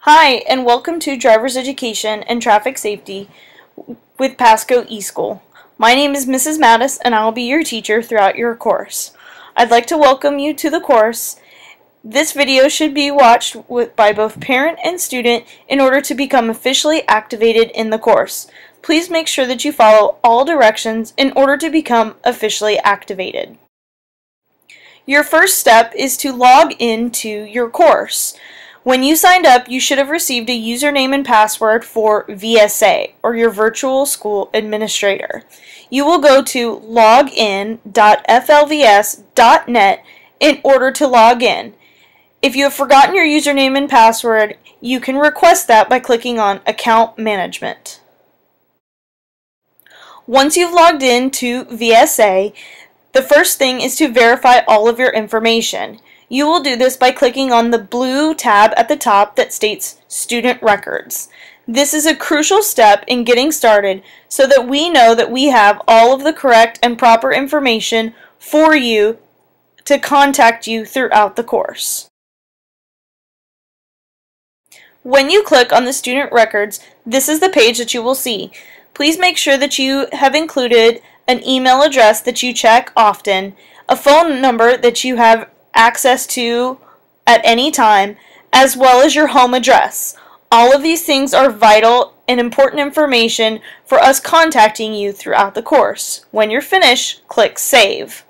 Hi, and welcome to Driver's Education and Traffic Safety with Pasco eSchool. My name is Mrs. Mattis, and I will be your teacher throughout your course. I'd like to welcome you to the course. This video should be watched by both parent and student in order to become officially activated in the course. Please make sure that you follow all directions in order to become officially activated. Your first step is to log into your course. When you signed up, you should have received a username and password for VSA, or your Virtual School Administrator. You will go to login.flvs.net in order to log in. If you have forgotten your username and password, you can request that by clicking on Account Management. Once you've logged in to VSA, the first thing is to verify all of your information. You will do this by clicking on the blue tab at the top that states Student Records. This is a crucial step in getting started so that we know that we have all of the correct and proper information for you to contact you throughout the course. When you click on the Student Records, this is the page that you will see. Please make sure that you have included an email address that you check often, a phone number that you have access to at any time, as well as your home address. All of these things are vital and important information for us contacting you throughout the course. When you're finished, click Save.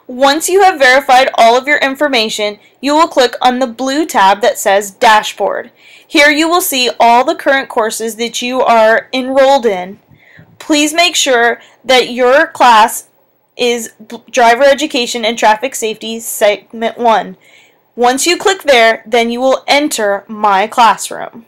Once you have verified all of your information, you will click on the blue tab that says Dashboard. Here you will see all the current courses that you are enrolled in. Please make sure that your class is Driver Education and Traffic Safety Segment 1. Once you click there, then you will enter My Classroom.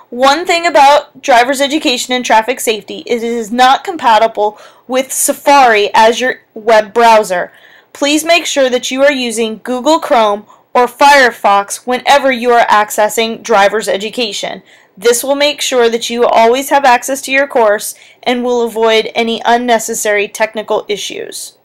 One thing about Driver's Education and Traffic Safety is it is not compatible with Safari as your web browser. Please make sure that you are using Google Chrome or Firefox whenever you are accessing Driver's Education. This will make sure that you always have access to your course and will avoid any unnecessary technical issues.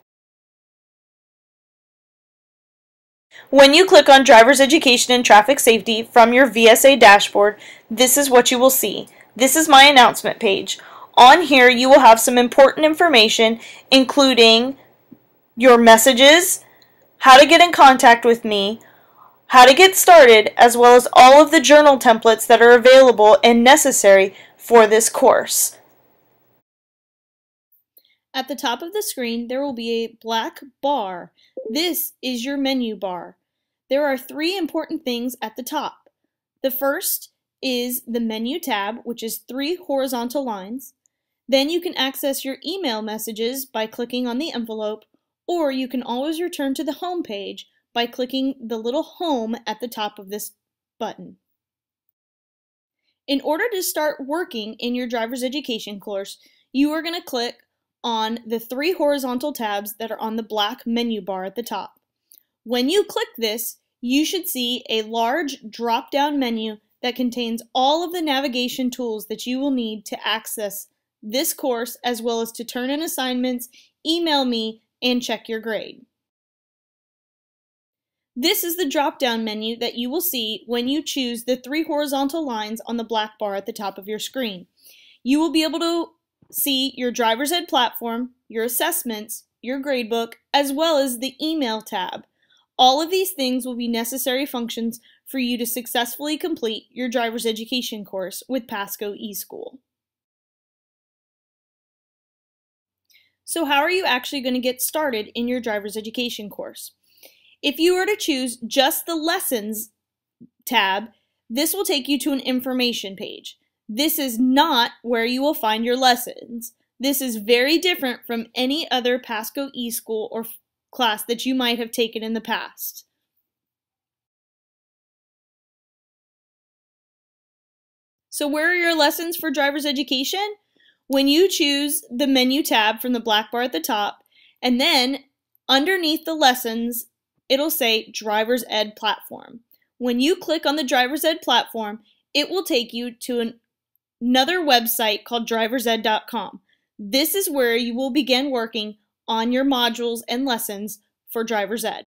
When you click on Driver's Education and Traffic Safety from your VSA dashboard, this is what you will see. This is my announcement page. On here you will have some important information, including your messages, how to get in contact with me, how to get started, as well as all of the journal templates that are available and necessary for this course. At the top of the screen, there will be a black bar. This is your menu bar. There are three important things at the top. The first is the menu tab, which is three horizontal lines. Then you can access your email messages by clicking on the envelope, or you can always return to the home page by clicking the little home at the top of this button. In order to start working in your driver's education course, you are going to click on the three horizontal tabs that are on the black menu bar at the top. When you click this, you should see a large drop-down menu that contains all of the navigation tools that you will need to access this course, as well as to turn in assignments, email me, and check your grade. This is the drop-down menu that you will see when you choose the three horizontal lines on the black bar at the top of your screen. You will be able to see your driver's ed platform, your assessments, your gradebook, as well as the email tab. All of these things will be necessary functions for you to successfully complete your driver's education course with Pasco eSchool. So how are you actually going to get started in your driver's education course? If you were to choose just the Lessons tab, this will take you to an information page. This is not where you will find your lessons. This is very different from any other Pasco eSchool or class that you might have taken in the past. So where are your lessons for driver's education? When you choose the menu tab from the black bar at the top, and then underneath the lessons, it'll say Driver's Ed Platform. When you click on the Driver's Ed Platform, it will take you to another website called driversed.com. This is where you will begin working on your modules and lessons for Driver's Ed.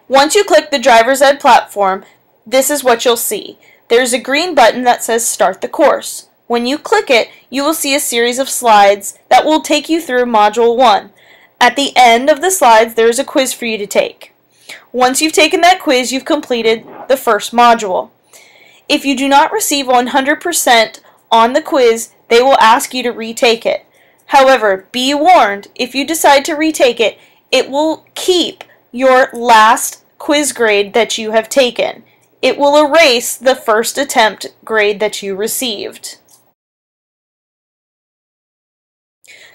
Once you click the driver's ed platform, this is what you'll see. There's a green button that says Start the Course. When you click it, you will see a series of slides that will take you through Module 1. At the end of the slides, there is a quiz for you to take. Once you've taken that quiz, you've completed the first module. If you do not receive 100% on the quiz, they will ask you to retake it. However, be warned, if you decide to retake it, it will keep your last quiz grade that you have taken. It will erase the first attempt grade that you received.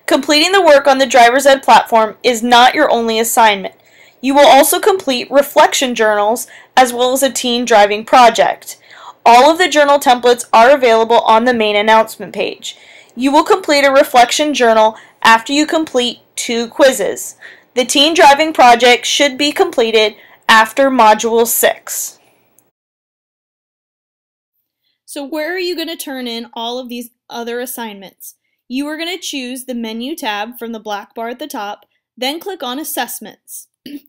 Completing the work on the driver's ed platform is not your only assignment. You will also complete reflection journals as well as a teen driving project. All of the journal templates are available on the main announcement page. You will complete a reflection journal after you complete 2 quizzes. The teen driving project should be completed after Module 6. So where are you going to turn in all of these other assignments? You are going to choose the menu tab from the black bar at the top, then click on Assessments.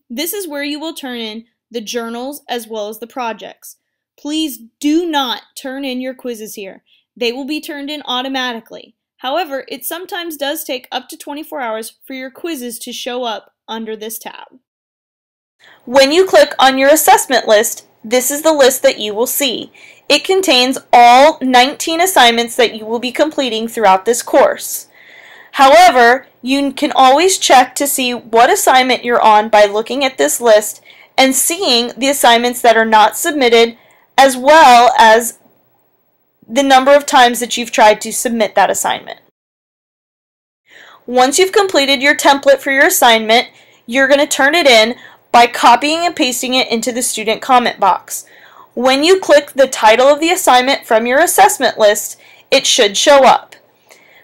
This is where you will turn in the journals as well as the projects. Please do not turn in your quizzes here. They will be turned in automatically. However, it sometimes does take up to 24 hours for your quizzes to show up under this tab. When you click on your assessment list, this is the list that you will see. It contains all 19 assignments that you will be completing throughout this course. However, you can always check to see what assignment you're on by looking at this list and seeing the assignments that are not submitted, as well as the number of times that you've tried to submit that assignment. Once you've completed your template for your assignment, you're going to turn it in by copying and pasting it into the student comment box. When you click the title of the assignment from your assessment list, it should show up.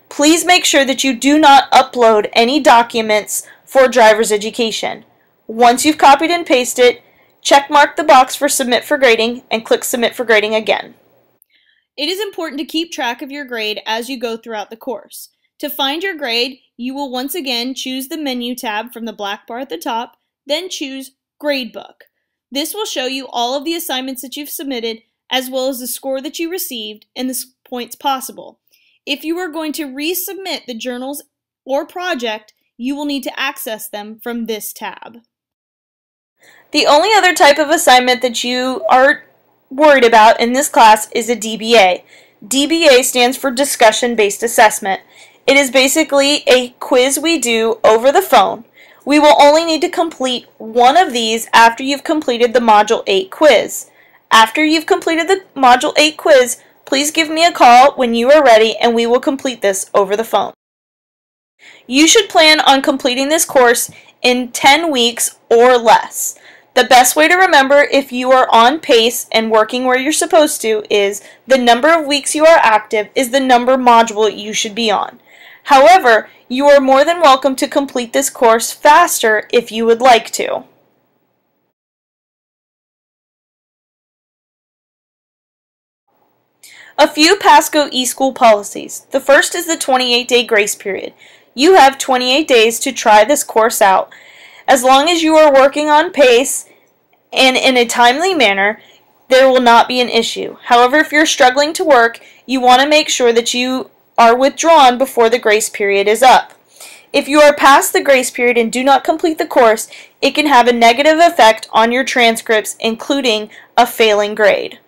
Please make sure that you do not upload any documents for driver's education. Once you've copied and pasted, check mark the box for Submit for Grading and click Submit for Grading again. It is important to keep track of your grade as you go throughout the course. To find your grade, you will once again choose the menu tab from the black bar at the top, then choose Gradebook. This will show you all of the assignments that you've submitted, as well as the score that you received and the points possible. If you are going to resubmit the journals or project, you will need to access them from this tab. The only other type of assignment that you are worried about in this class is a DBA. DBA stands for Discussion-Based Assessment. It is basically a quiz we do over the phone. We will only need to complete one of these after you've completed the Module 8 quiz. After you've completed the Module 8 quiz, please give me a call when you are ready and we will complete this over the phone. You should plan on completing this course in 10 weeks or less. The best way to remember if you are on pace and working where you're supposed to is the number of weeks you are active is the number module you should be on. However, you are more than welcome to complete this course faster if you would like to. A few Pasco eSchool policies. The first is the 28-day grace period. You have 28 days to try this course out. As long as you are working on pace and in a timely manner, there will not be an issue. However, if you're struggling to work, you want to make sure that you are withdrawn before the grace period is up. If you are past the grace period and do not complete the course, it can have a negative effect on your transcripts, including a failing grade.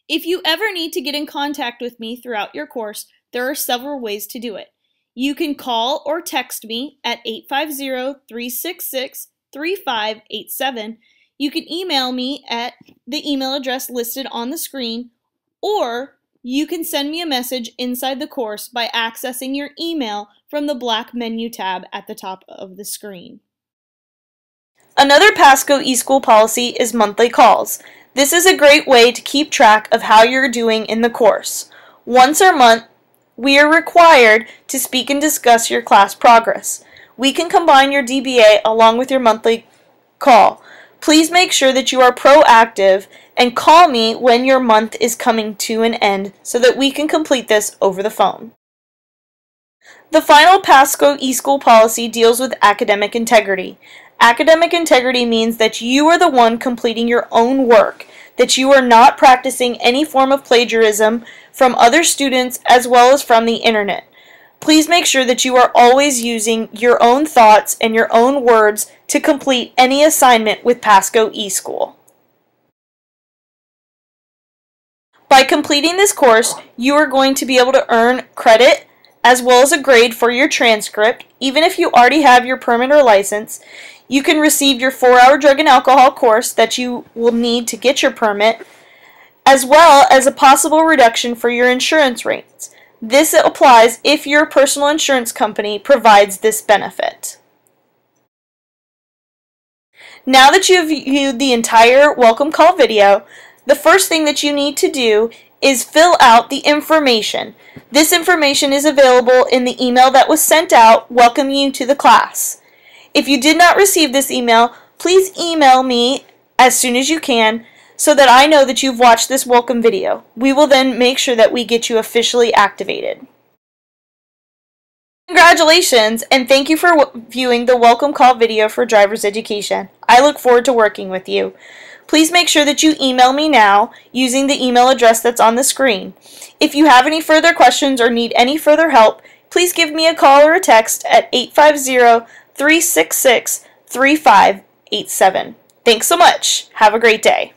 If you ever need to get in contact with me throughout your course, there are several ways to do it. You can call or text me at 850-366-3587. You can email me at the email address listed on the screen, or you can send me a message inside the course by accessing your email from the black menu tab at the top of the screen. Another Pasco eSchool policy is monthly calls. This is a great way to keep track of how you're doing in the course. Once a month, we are required to speak and discuss your class progress. We can combine your DBA along with your monthly call. Please make sure that you are proactive and call me when your month is coming to an end so that we can complete this over the phone. The final Pasco eSchool policy deals with academic integrity. Academic integrity means that you are the one completing your own work, that you are not practicing any form of plagiarism from other students as well as from the internet. Please make sure that you are always using your own thoughts and your own words to complete any assignment with Pasco eSchool. By completing this course, you are going to be able to earn credit as well as a grade for your transcript. Even if you already have your permit or license, you can receive your 4-hour drug and alcohol course that you will need to get your permit, as well as a possible reduction for your insurance rates. This applies if your personal insurance company provides this benefit. Now that you've viewed the entire welcome call video, the first thing that you need to do is fill out the information. This information is available in the email that was sent out welcoming you to the class. If you did not receive this email, please email me as soon as you can so that I know that you've watched this welcome video. We will then make sure that we get you officially activated. Congratulations, and thank you for viewing the welcome call video for driver's education. I look forward to working with you. Please make sure that you email me now using the email address that's on the screen. If you have any further questions or need any further help, please give me a call or a text at 850-366-3587. Thanks so much. Have a great day.